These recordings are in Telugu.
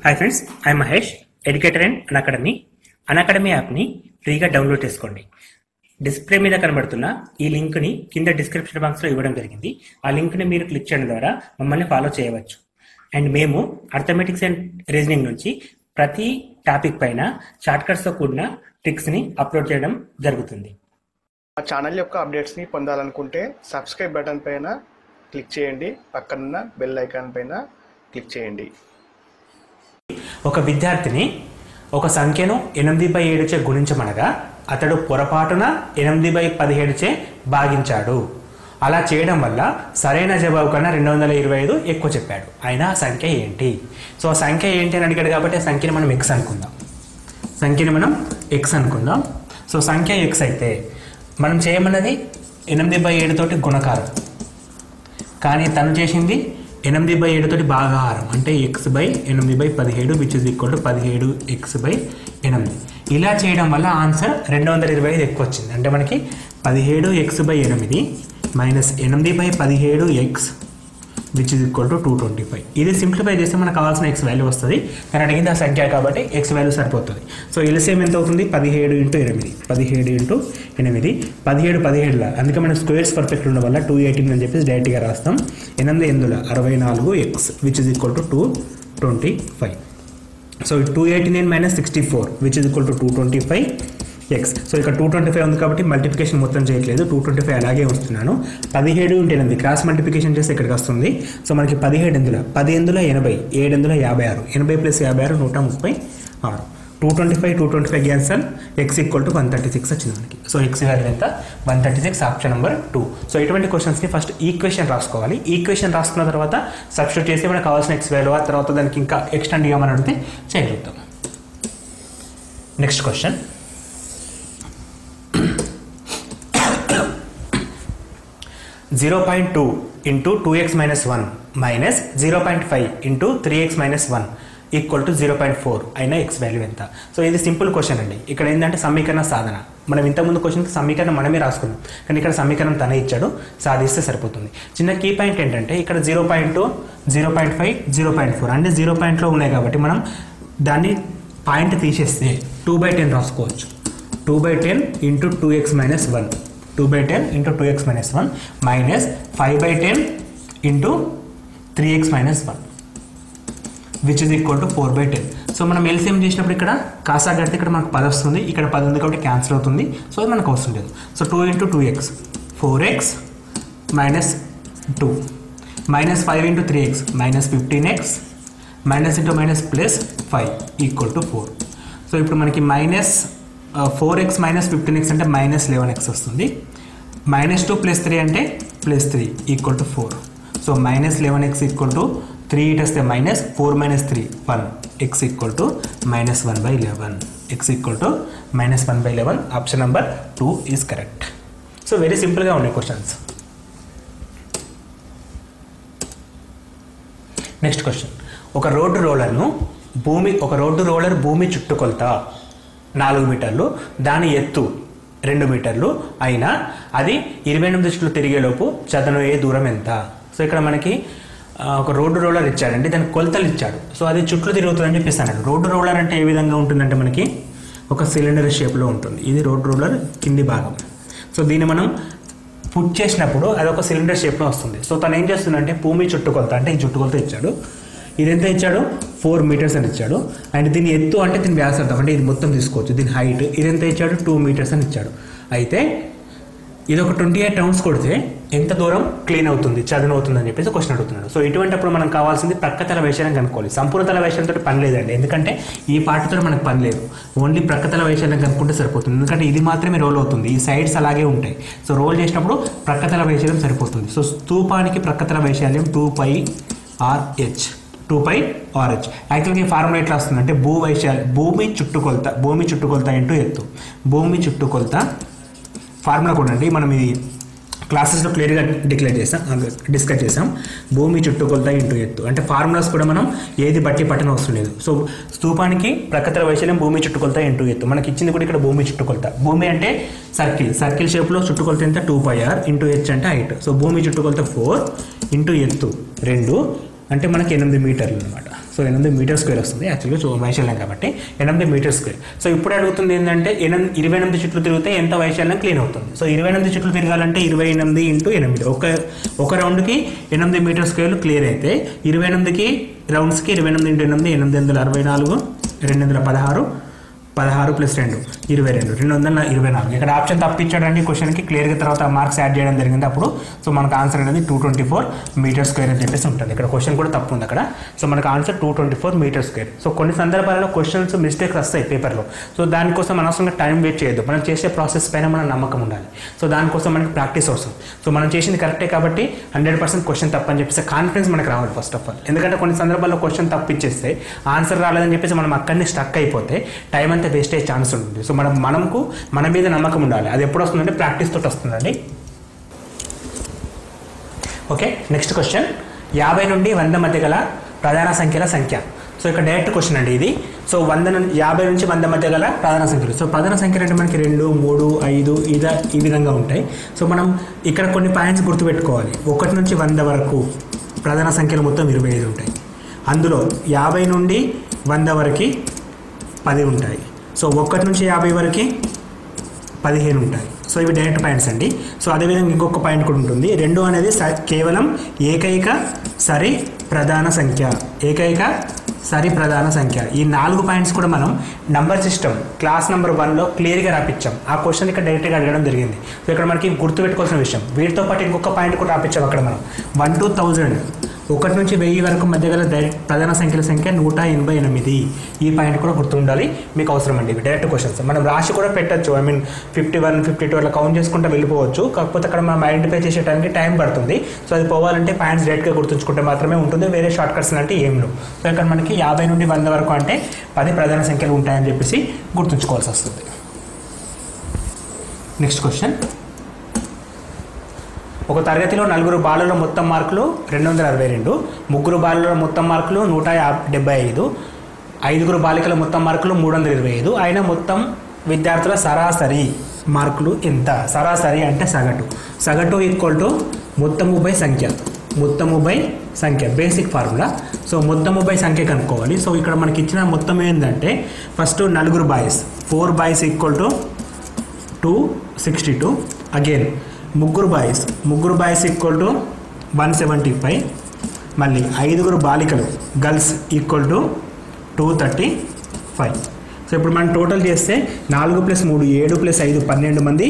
Hi friends, I Mahesh, educator and Unacademy. Unacademy యాప్ని ఫ్రీగా డౌన్లోడ్ చేసుకోండి. డిస్ప్లే మీద కనబడుతున్న ఈ లింక్ని కింద డిస్క్రిప్షన్ బాక్స్లో ఇవ్వడం జరిగింది. ఆ లింక్ని మీరు క్లిక్ చేయడం ద్వారా మమ్మల్ని ఫాలో చేయవచ్చు. అండ్ మేము అర్థమెటిక్స్ అండ్ రీజనింగ్ నుంచి ప్రతి టాపిక్ పైన షార్ట్కట్స్తో కూడిన ట్రిక్స్ని అప్లోడ్ చేయడం జరుగుతుంది. మా ఛానల్ యొక్క అప్డేట్స్ని పొందాలనుకుంటే సబ్స్క్రైబ్ బటన్ పైన క్లిక్ చేయండి, పక్కనున్న బెల్ ఐకాన్ పైన క్లిక్ చేయండి. ఒక విద్యార్థిని ఒక సంఖ్యను 8/7 గుణించమనగా అతడు పొరపాటున 8/17 భాగించాడు. అలా చేయడం వల్ల సరైన జవాబు కన్నా 225 ఎక్కువ చెప్పాడు. అయినా ఆ సంఖ్య ఏంటి? సో ఆ సంఖ్య ఏంటి అని అడిగాడు కాబట్టి ఆ సంఖ్యని మనం ఎక్స్ అనుకుందాం. సో సంఖ్య ఎక్స్ అయితే మనం చేయమన్నది 8/7 తోటి గుణకారం, కానీ తను చేసింది 8/7 తోటి భాగాహారం, అంటే x/8/17 which is equal to 17x/8. ఇలా చేయడం వల్ల ఆన్సర్ 225 ఎక్కువ వచ్చింది. అంటే మనకి 17x/8 minus 8/17x which is equal to 225. ఇది సింప్లిఫై చేస్తే మనకు కావాల్సిన ఎక్స్ వాల్యూ వస్తుంది. కానీ అడిగింది ఆ సంఖ్య కాబట్టి ఎక్స్ వాల్యూ సరిపోతుంది. సో ఎల్సిఎం ఎంత అవుతుంది? 17 × 8 17 అందుకే మనం స్క్వేర్స్ పర్ఫెక్ట్ ఉండడం వల్ల 218 అని చెప్పేసి డైరెక్ట్గా రాస్తాం. 8/8 64x which is equal to 225. So 289 minus 64 which is equal to 225x. So ఇక్కడ 225 ఉంది కాబట్టి మల్టిప్లికేషన్ మొత్తం చేయట్లేదు, 225 అలాగే వస్తున్నాను. 17 × 8 క్రాస్ మల్టిప్లికేషన్ చేస్తే ఇక్కడికి వస్తుంది. సో మనకి 17 ఎందులో 10 ఎందులో 80, 7 ఎందులో 56, 80 + 56 136. 225 క్యాన్సల్, x ఈక్వల్ టు 136 వచ్చింది మనకి. సో ఎక్స్ వాల్యూ ఎంత? 136, ఆప్షన్ నెంబర్ 2. సో ఇటువంటి క్వశ్చన్స్ని ఫస్ట్ ఈక్వేషన్ రాసుకోవాలి. ఈక్వేషన్ రాసుకున్న తర్వాత సబ్స్టిట్యూట్ చేస్తే మనకు కావాల్సిన ఎక్స్ వాల్యూ, ఆ తర్వాత దానికి ఇంకా ఎక్స్టెండ్ చేయమని అడిగితే చేయగలుగుతాం. Next question, 0.2 × 2x - 1 minus 0.5 × 3x - 1 equal to 0.4 అయినా ఎక్స్ వాల్యూ ఎంత? సో ఇది సింపుల్ క్వశ్చన్ అండి. ఇక్కడ ఏంటంటే సమీకరణ సాధన. మనం ఇంతకుముందు క్వశ్చన్కి సమీకరణం మనమే రాసుకున్నాం, కానీ ఇక్కడ సమీకరణం తనే ఇచ్చాడు, సాధిస్తే సరిపోతుంది. చిన్న కీ పాయింట్ ఏంటంటే ఇక్కడ 0.2, 0.5, 0.4 అంటే 0 పాయింట్లో ఉన్నాయి కాబట్టి మనం దాన్ని పాయింట్ తీసేస్తే 2/10 రాసుకోవచ్చు. 2/10 × 2x - 1 2/10 × 2x - 1 minus 5/10 × 3x - 1 which is equal to 4/10. So మనం ఎల్సిఎం చేసినప్పుడు ఇక్కడ కాసా కడితే ఇక్కడ మనకు 10 వస్తుంది, ఇక్కడ 10 ఉంది కాబట్టి క్యాన్సిల్ అవుతుంది. సో అది మనకు అవసరం లేదు. So 2 × 2x 4x minus 2 minus 5 × 3x minus 15x minus into minus plus 5 equal to 4. So ఇప్పుడు మనకి మైనస్ 4x మైనస్ 15x అంటే మైనస్ 11x వస్తుంది. మైనస్ 2 + 3 అంటే plus 3 equal to 4. So minus 11x equal to 3 it వస్తే minus 4 - 3 1 x equal to minus 1/11 x equal to minus 1/11. Option number 2 is correct. So very సింపుల్గా ఉన్నాయి క్వశ్చన్స్. నెక్స్ట్ క్వశ్చన్, ఒక రోడ్డు రోలర్ భూమి చుట్టుకొలత 4 మీటర్లు, దాని ఎత్తు 2 మీటర్లు అయినా అది 28 చుట్లు తిరిగేలోపు చదనయ్యే దూరం ఎంత? సో ఇక్కడ మనకి ఒక రోడ్డు రోలర్ ఇచ్చాడండి, దానికి కొలతలు ఇచ్చాడు. సో అది చుట్లు తిరుగుతుందని చెప్పేసి అన్నాడు. రోడ్డు రోలర్ అంటే ఏ విధంగా ఉంటుందంటే మనకి ఒక సిలిండర్ షేప్లో ఉంటుంది. ఇది రోడ్డు రోలర్ కింది భాగం. సో దీన్ని మనం పుట్ చేసినప్పుడు అది ఒక సిలిండర్ షేప్లో వస్తుంది. సో తను ఏం చేస్తుందంటే భూమి చుట్టుకొలత అంటే ఈ చుట్టుకొలత ఇచ్చాడు. ఇది ఎంత ఇచ్చాడు? 4 మీటర్స్ అని ఇచ్చాడు. అండ్ దీని ఎత్తు అంటే దీని వ్యాసార్థం అంటే ఇది మొత్తం తీసుకోవచ్చు. దీని హైట్ ఇది ఎంత ఇచ్చాడు? 2 మీటర్స్ అని ఇచ్చాడు. అయితే ఇది ఒక 28 రౌండ్స్ కొడితే ఎంత దూరం క్లీన్ అవుతుంది, చదును అవుతుంది అని చెప్పేసి క్వశ్చన్ అడుగుతున్నాడు. సో ఇటువంటిప్పుడు మనం కావాల్సింది ప్రక్కతల వైశాల్యం కనుక్కోవాలి. సంపూర్ణతల వైశాల్యంతో పని లేదండి, ఎందుకంటే ఈ పార్ట్తో మనకు పని లేదు. ఓన్లీ ప్రక్కతల వైశాల్యం కనుక్కుంటే సరిపోతుంది, ఎందుకంటే ఇది మాత్రమే రోల్ అవుతుంది, ఈ సైడ్స్ అలాగే ఉంటాయి. సో రోల్ చేసినప్పుడు ప్రక్కతల వైశాల్యం సరిపోతుంది. సో స్తూపానికి ప్రక్కతల వైశాల్యం 2πRh. యాక్చువల్గా ఈ ఫార్ములా ఎట్లా వస్తుందంటే భూమి చుట్టుకొలత ఇంటూ ఎత్తు. భూమి చుట్టుకొలత ఫార్ములా కూడా అండి మనం ఇది క్లాసెస్లో క్లియర్గా డిస్కస్ చేసాం. భూమి చుట్టుకొలత ఇంటూ ఎత్తు అంటే ఫార్ములాస్ కూడా మనం ఏది బట్టి పట్టన అవసరం లేదు. సో స్తూపానికి ప్రక్కతల వైశాల్యం భూమి చుట్టుకొలత ఇంటూ ఎత్తు. మనకి ఇచ్చింది కూడా ఇక్కడ భూమి చుట్టుకొలత. భూమి అంటే సర్కిల్ షేప్లో చుట్టుకొలత ఎంత? 2πr ఇంటూ h అంటే హైట్. సో భూమి చుట్టుకొలత 4 ఇంటూ ఎత్తు 2 అంటే మనకి 8 మీటర్లు అనమాట. సో సో 8 మీటర్ స్క్వేర్ వస్తుంది యాక్చువల్గా వైశాల్యం కాబట్టి 8 మీటర్ స్క్వేర్. సో ఇప్పుడు అడుగుతుంది ఏంటంటే 28 చుట్లు తిరిగితే ఎంత వైశాల్యం క్లీన్ అవుతుంది. సో 28 చుట్లు తిరగాలంటే 28 ఇంటూ 8 ఒక రౌండ్కి 8 మీటర్ స్క్వేర్లు క్లియర్ అయితే 28కి రౌండ్స్కి 28 ఇంటూ 8 864 216 16 ప్లస్ 2 22 224. ఇక్కడ ఆప్షన్ తప్పించాడండి క్వశ్చన్కి క్లియర్గా, తర్వాత మార్క్స్ యాడ్ చేయడం జరిగింది అప్పుడు. సో మనకు ఆన్సర్ అనేది 224 మీటర్ స్క్వేర్ అని చెప్పేసి ఉంటుంది. ఇక్కడ క్వశ్చన్ కూడా తప్పు ఉంది అక్కడ. సో మనకు ఆన్సర్ 224 మీటర్ స్క్వేర్. సో కొన్ని సందర్భాలలో క్వశ్చన్స్ మిస్టేక్స్ వస్తాయి పేపర్లో. సో దానికోసం అనవసరంగా టైం వేస్ట్ చేయొద్దు. మనం చేసే ప్రాసెస్ పైన మన నమ్మకం ఉండాలి. సో దానికోసం మనకి ప్రాక్టీస్ అవసరం. సో మనం చేసింది కరెక్టే కాబట్టి 100% క్వశ్చన్ తప్పు అని చెప్పేసి కాన్ఫిడెన్స్ మనకు రావాలి ఫస్ట్ ఆఫ్ ఆల్. ఎందుకంటే కొన్ని సందర్భాల్లో క్వశ్చన్ తప్పిచ్చేస్తే ఆన్సర్ రాలేదని చెప్పేసి మనం అక్కడిని స్టక్ అయిపోతే టైం అంతా వేస్ట్ అయ్యే ఛాన్స్ ఉంటుంది. సో మనకు మన మీద నమ్మకం ఉండాలి. అది ఎప్పుడు వస్తుందంటే ప్రాక్టీస్ తోటి వస్తుందండి. ఓకే, నెక్స్ట్ క్వశ్చన్ 50 నుండి 100 మధ్య గల ప్రధాన సంఖ్యల సంఖ్య. సో ఇక్కడ డైరెక్ట్ క్వశ్చన్ అండి ఇది. సో 50 నుంచి 100 మధ్య గల ప్రధాన సంఖ్యలు. సో ప్రధాన సంఖ్యలు అంటే మనకి 2, 3, 5 ఈ విధంగా ఉంటాయి. సో మనం ఇక్కడ కొన్ని పాయింట్స్ గుర్తుపెట్టుకోవాలి. 1 నుంచి 100 వరకు ప్రధాన సంఖ్యలు మొత్తం 25 ఉంటాయి. అందులో 50 నుండి 100 వరకు 10 ఉంటాయి. సో 1 నుంచి 50 వరకు 15 ఉంటాయి. సో ఇవి డైరెక్ట్ పాయింట్స్ అండి. సో అదేవిధంగా ఇంకొక పాయింట్ కూడా ఉంటుంది. 2 అనేది కేవలం ఏకైక సరి ప్రధాన సంఖ్య. ఈ 4 పాయింట్స్ కూడా మనం నంబర్ సిస్టమ్ క్లాస్ నెంబర్ 1లో క్లియర్గా రాపించాం. ఆ క్వశ్చన్ ఇక్కడ డైరెక్ట్గా అడగడం జరిగింది. సో ఇక్కడ మనకి గుర్తుపెట్టుకోవాల్సిన విషయం, వీటితో పాటు ఇంకొక పాయింట్ కూడా రాపించాం అక్కడ మనం. 1 to 1000 1 నుంచి 1000 వరకు మధ్య గల ప్రధాన సంఖ్యల సంఖ్య 188. ఈ పాయింట్ కూడా గుర్తుండాలి, మీకు అవసరం అండి. ఇవి డైరెక్ట్ క్వశ్చన్స్ మనం రాసి కూడా పెట్టచ్చు. 51, 52 అట్లా కౌంట్ చేసుకుంటూ వెళ్ళిపోవచ్చు. కాకపోతే అక్కడ మనం ఐడెంటిఫై చేసేటానికి టైం పడుతుంది. సో అది పోవాలంటే పాయింట్స్ డైరెక్ట్గా గుర్తుంచుకుంటే మాత్రమే ఉంటుంది. వేరే షార్ట్ కట్స్ అంటే ఏం లేవు. సో ఇక్కడ మనకి 50 నుండి 100 వరకు అంటే 10 ప్రధాన సంఖ్యలు ఉంటాయని చెప్పేసి గుర్తుంచుకోవాల్సి వస్తుంది. నెక్స్ట్ క్వశ్చన్, ఒక తరగతిలో 4 బాలుల మొత్తం మార్కులు 262, 3 బాలుల మొత్తం మార్కులు 175, 5 బాలికల మొత్తం మార్కులు 325 అయిన మొత్తం విద్యార్థుల సరాసరి మార్కులు ఎంత? సరాసరి అంటే సగటు ఈక్వల్ టు మొత్తము బై సంఖ్య బేసిక్ ఫార్ములా. సో మొత్తము బై సంఖ్య కనుక్కోవాలి. సో ఇక్కడ మనకి ఇచ్చిన మొత్తం ఏంటంటే first 4 boys 4 boys equal to 262. Again 3 boys equal to 175. మళ్ళీ 5 బాలికలు గర్ల్స్ ఈక్వల్ టు 235. సో ఇప్పుడు మనం టోటల్ చేస్తే 4 + 3 7 + 5 12 మంది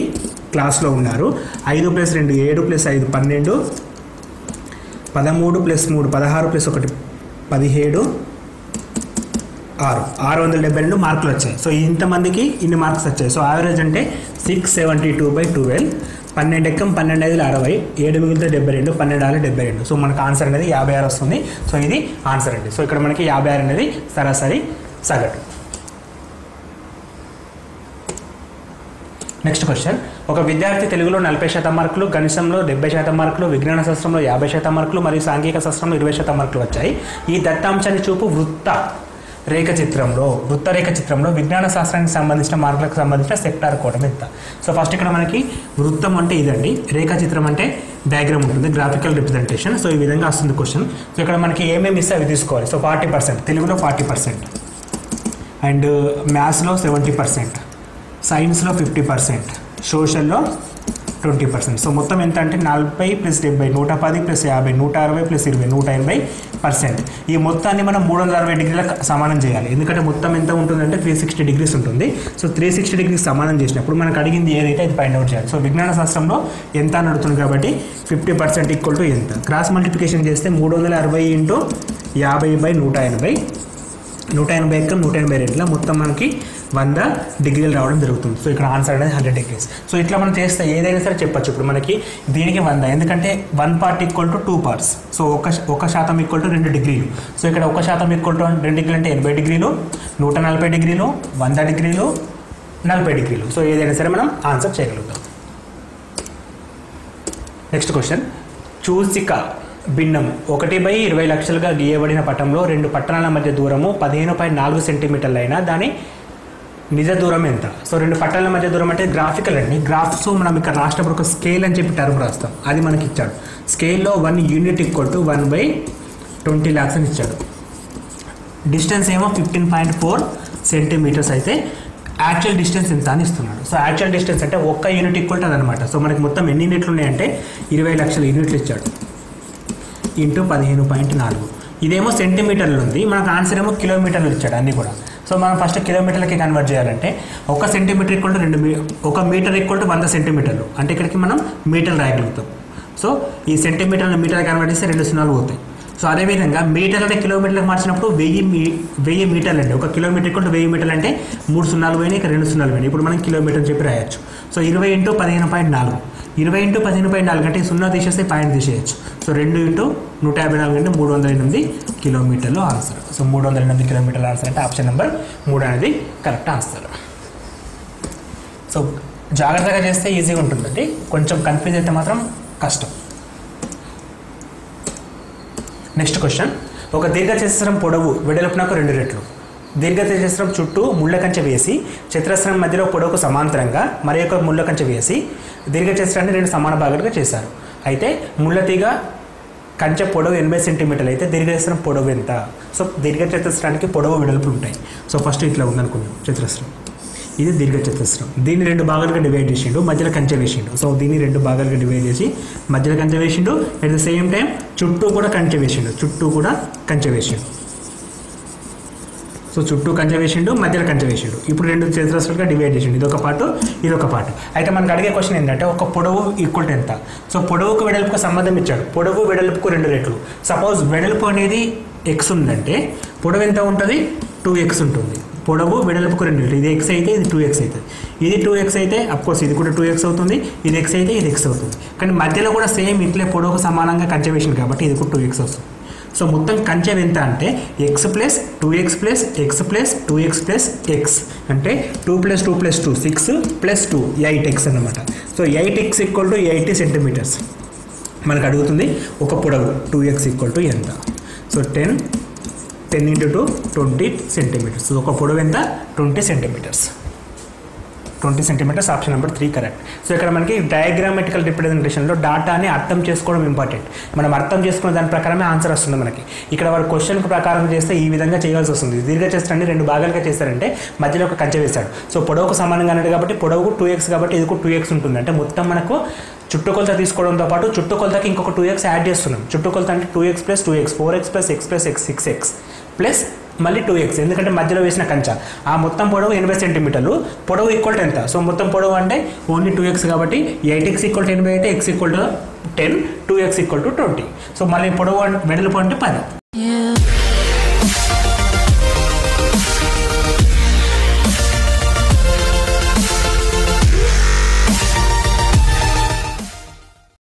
క్లాస్లో ఉన్నారు. 5 + 2 7 + 5 12, 13 + 3 16 + 1 17, 672 మార్కులు వచ్చాయి. సో ఇంతమందికి ఇన్ని మార్క్స్ వచ్చాయి. సో యావరేజ్ అంటే 672/12. 12 ఎక్కం 12 5 60, 7 మిగిలితే 72, 12 6 72. సో మనకు ఆన్సర్ అనేది 56 వస్తుంది. సో ఇది ఆన్సర్ అండి. సో ఇక్కడ మనకి 56 అనేది సరాసరి సగటు. నెక్స్ట్ క్వశ్చన్, ఒక విద్యార్థి తెలుగులో 40% మార్కులు, గణితంలో 70% మార్కులు, విజ్ఞాన శాస్త్రంలో 50% మార్కులు మరియు సాంఘిక శాస్త్రంలో 20% మార్కులు వచ్చాయి. ఈ దత్తాంశాన్ని చూపు వృత్త రేఖ చిత్రంలో విజ్ఞాన శాస్త్రానికి సంబంధించిన మార్కులకు సంబంధించిన సెక్టార్ కోణం ఎంత? సో ఫస్ట్ ఇక్కడ మనకి వృత్తం అంటే ఇదండి, రేఖా చిత్రం అంటే డయాగ్రామ్ ఉంటుంది, గ్రాఫికల్ రిప్రజెంటేషన్. సో ఈ విధంగా వస్తుంది క్వశ్చన్. సో ఇక్కడ మనకి ఏమేమి ఇస్తే అవి తీసుకోవాలి. సో 40%, తెలుగులో 40%, అండ్ మ్యాథ్స్లో 70%, సైన్స్లో 50%, సోషల్లో 20%. సో మొత్తం ఎంత అంటే 40 + 70 110 + 50 160 + 20 180%. ఈ మొత్తాన్ని మనం 360 డిగ్రీలకు సమానం చేయాలి. ఎందుకంటే మొత్తం ఎంత ఉంటుందంటే 360 డిగ్రీస్ ఉంటుంది. సో 360 డిగ్రీస్ సమానం చేసినప్పుడు మనకు అడిగింది ఏదైతే అది ఫైండ్ అవుట్ చేయాలి. సో విజ్ఞాన శాస్త్రంలో ఎంత అని అడుగుతుంది కాబట్టి 50% ఈక్వల్ టు ఎంత? క్రాస్ మల్టిప్లికేషన్ చేస్తే 360 × 50/180, 180 ఎక్కం 182 మొత్తం మనకి 100 డిగ్రీలు రావడం జరుగుతుంది. సో ఇక్కడ ఆన్సర్ అనేది 100 డిగ్రీస్. సో ఇట్లా మనం చేస్తే ఏదైనా సరే చెప్పచ్చు. ఇప్పుడు మనకి దీనికి 100, ఎందుకంటే 1 part = 2 parts. సో 1% = 2 డిగ్రీలు. సో ఇక్కడ 1% = 2 డిగ్రీలు అంటే 80 డిగ్రీలు, 140 డిగ్రీలు, 100 డిగ్రీలు, 40 డిగ్రీలు. సో ఏదైనా సరే మనం ఆన్సర్ చేయగలుగుతాం. నెక్స్ట్ క్వశ్చన్, చూసిక భిన్నం 1/20 లక్షలుగా గీయబడిన పటంలో 2 పట్టణాల మధ్య దూరము 15.4 సెంటీమీటర్లు అయినా దాని నిజ దూరం ఎంత? సో 2 పట్టణాల మధ్య దూరం అంటే గ్రాఫికల్ అండి. గ్రాఫ్స్ మనం ఇక్కడ రాసినప్పుడు ఒక స్కేల్ అని చెప్పి టర్మ్ రాస్తాం, అది మనకి ఇచ్చాడు. స్కేల్లో 1 యూనిట్ = 1/20 lakhs అని ఇచ్చాడు. డిస్టెన్స్ ఏమో 15.4 సెంటీమీటర్స్ అయితే యాక్చువల్ డిస్టెన్స్ ఎంత అని ఇస్తున్నాడు. సో యాక్చువల్ డిస్టెన్స్ అంటే ఒక్క యూనిట్ ఈక్వల్ అదనమాట. సో మనకి మొత్తం ఎన్ని యూనిట్లు ఉన్నాయంటే 20 లక్షల యూనిట్లు ఇచ్చాడు ఇంటూ 15.4. ఇదేమో సెంటీమీటర్లు ఉంది, మనకు ఆన్సర్ ఏమో కిలోమీటర్లు ఇచ్చాడు అన్నీ కూడా. సో మనం ఫస్ట్ కిలోమీటర్లకి కన్వర్ట్ చేయాలంటే 1 centimetre equal to 1 metre equal to 100 సెంటీమీటర్లు, అంటే ఇక్కడికి మనం మీటర్లు రాయగలుగుతాం. సో ఈ సెంటీమీటర్లు మీటర్ కన్వర్ట్ చేస్తే 2 సున్నాలు పోతాయి. సో అదేవిధంగా మీటర్లు కిలోమీటర్లకు మార్చినప్పుడు 1000 మీటర్లు అండి. 1 కిలోమీటర్ ఈక్వల్ టు 1000 మీటర్లు అంటే 3 సున్నాలు పోయినాయి, ఇక్కడ 2 సున్నాలు పోయినాయి. ఇప్పుడు మనం కిలోమీటర్ చెప్పి రాయొచ్చు. సో 20 × 15.4, 20 × 15.4 అంటే 0 తీసేస్తే పాయింట్ తీసేయచ్చు. సో 2 × 154 అంటే 308 కిలోమీటర్లు ఆన్సర్. సో 308 కిలోమీటర్ల ఆన్సర్ అంటే ఆప్షన్ నెంబర్ 3 అనేది కరెక్ట్ ఆన్సర్. సో జాగ్రత్తగా చేస్తే ఈజీగా ఉంటుందండి, కొంచెం కన్ఫ్యూజ్ అయితే మాత్రం కష్టం. నెక్స్ట్ క్వశ్చన్, ఒక దీర్ఘచతురస్రం పొడవు వెడల్పునకు 2 రెట్లు. దీర్ఘచతురస్రం చుట్టూ ముళ్ళ కంచె వేసి చతురస్రం మధ్యలో పొడవుకు సమాంతరంగా మరి ఒక ముళ్ళ కంచె వేసి దీర్ఘచతురస్రాన్ని 2 సమాన భాగాలుగా చేశారు. అయితే ముళ్ళతీగ కంచె పొడవు 80 సెంటీమీటర్లు అయితే దీర్ఘచతురస్రం పొడవు ఎంత? సో దీర్ఘచతురస్రానికి పొడవు వెడల్పులు ఉంటాయి. సో ఫస్ట్ ఇట్లా ఉందనుకుందాం చతురస్రం, ఇది దీర్ఘచతురస్రం. దీన్ని 2 భాగాలుగా డివైడ్ చేసిండు, మధ్యలో కంచె వేసిండు. సో దీన్ని 2 భాగాలుగా డివైడ్ చేసి మధ్యలో కంచె వేసిండు, అట్ ద సేమ్ టైం చుట్టూ కూడా కంచె వేసిండు, సో చుట్టూ కంచె వేసిండు, మధ్యలో కంచె వేసిండు. ఇప్పుడు 2 చతురస్రాలుగా డివైడ్ చేసిండు, ఇదొక పార్ట్ ఇదొక పార్ట్. అయితే మనకు అడిగే క్వశ్చన్ ఏంటంటే ఒక పొడవు ఈక్వల్ టు ఎంత? సో పొడవుకు వెడల్పుకు సంబంధం ఇచ్చాడు, పొడవు వెడల్పుకు 2 రెట్లు. సపోజ్ వెడల్పు అనేది x ఉందంటే పొడవు ఎంత ఉంటుంది? 2x ఉంటుంది. పొడవు వెడల్పుకు 2 రెట్లు, ఇది x అయితే ఇది 2x అవుతుంది. ఇది 2x అయితే అఫ్కోర్స్ ఇది కూడా 2x అవుతుంది, ఇది x అయితే ఇది x అవుతుంది. కానీ మధ్యలో కూడా సేమ్ ఇట్లే పొడవుకు సమానంగా కంచె వేసింది కాబట్టి ఇది కూడా 2x వస్తుంది. సో మొత్తం కంచె ఎంత అంటే x + 2x + x + 2x + x అంటే 2 + 2 + 2 6 + 2 8x అన్నమాట. So 8x = 80 centimetres. మనకు అడుగుతుంది ఒక పొడవు 2x = ఎంత? So 10 × 2 20 centimetres. ఒక పొడవు ఎంత? 20 centimetres. 20 centimetres option number 3 correct. So ఇక్కడ మనకి డయాగ్రామెటికల్ రిప్రజెంటేషన్లో డాటాని అర్థం చేసుకోవడం ఇంపార్టెంట్. మనం అర్థం చేసుకున్న దాని ప్రకారమే ఆన్సర్ వస్తుంది మనకి. ఇక్కడ వారు క్వశ్చన్ ప్రకారం చేస్తే ఈ విధంగా చేయాల్సి వస్తుంది. దీర్ఘచతురస్రాన్ని 2 భాగాలుగా చేస్తారంటే మధ్యలో ఒక కంచె వేస్తాడు. సో పొడవుకు సమానంగా అన్నాడు కాబట్టి పొడవుకు 2x కాబట్టి ఇది కూడా 2x ఉంటుంది. అంటే మొత్తం మనకు చుట్టుకొలత తీసుకోవడంతో పాటు చుట్టుకొలతకి ఇంకొక 2x యాడ్ చేస్తున్నాం. చుట్టుకొలత అంటే 2x + 2x 4x + x + x 6x plus మళ్ళీ 2x, ఎందుకంటే మధ్యలో వేసిన కంచె. ఆ మొత్తం పొడవు 80 సెంటీమీటర్లు. పొడవు ఈక్వల్ టు ఎంత? సో మొత్తం పొడవు అంటే ఓన్లీ 2x కాబట్టి 8x = 80 అయితే x = 10, 2x = 20. సో మళ్ళీ పొడవు వెడల్పు అంటే 10.